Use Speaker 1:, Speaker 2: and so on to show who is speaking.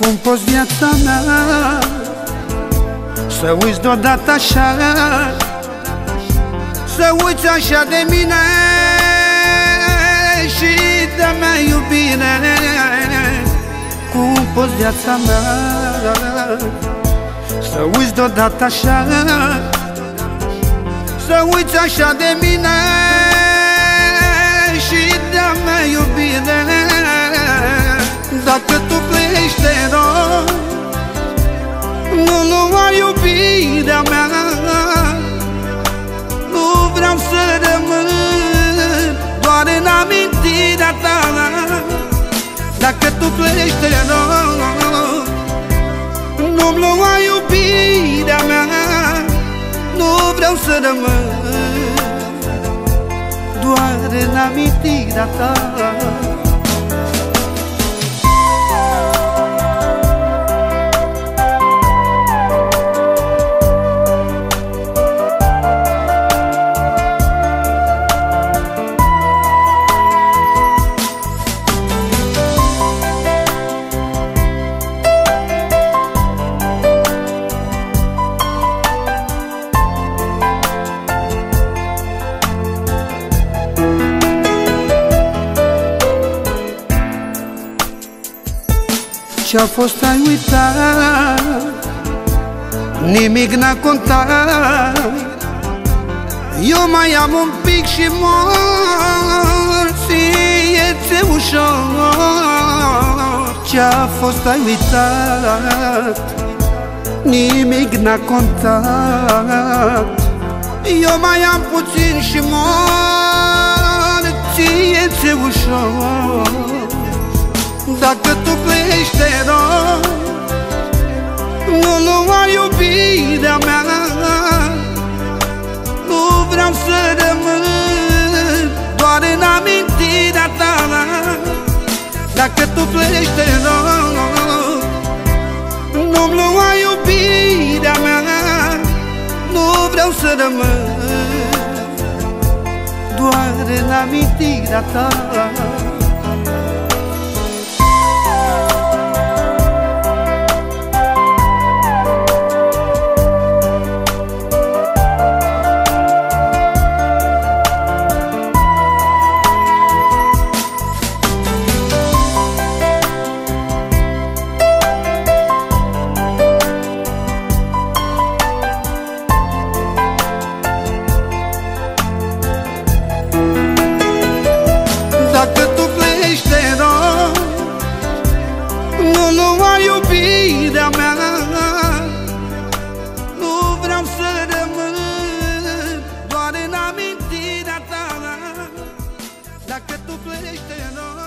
Speaker 1: Cum poți viața mea să uiți deodată așa, să uiți așa de mine și de mea iubire? Cum poți viața mea să uiți deodată așa, să uiți așa de mine și de mea iubire? Dacă tu pleci, te rog, nu lua iubirea mea, nu vreau să rămân doar în amintirea ta. Dacă tu pleci, te rog, nu-mi lua iubirea mea, nu vreau să rămân doar în amintirea ta. Ce-a fost ai uitat, nimic n-a contat. Eu mai am un pic și mor, fie-ți ușor. Ce-a fost ai uitat, nimic n-a contat. Eu mai am puțin și mor, ție-ți ușor. Dacă tu pleci, te rog, nu lua iubirea mea, nu vreau să rămân doar în amintirea ta. Dacă tu pleci, te rog, nu-mi lua iubirea mea, nu vreau să rămân doar în amintirea ta. Dacă tu pleci, te rog, nu lua iubirea mea, nu vreau să rămân doar în amintirea ta. Dacă tu pleci, te rog.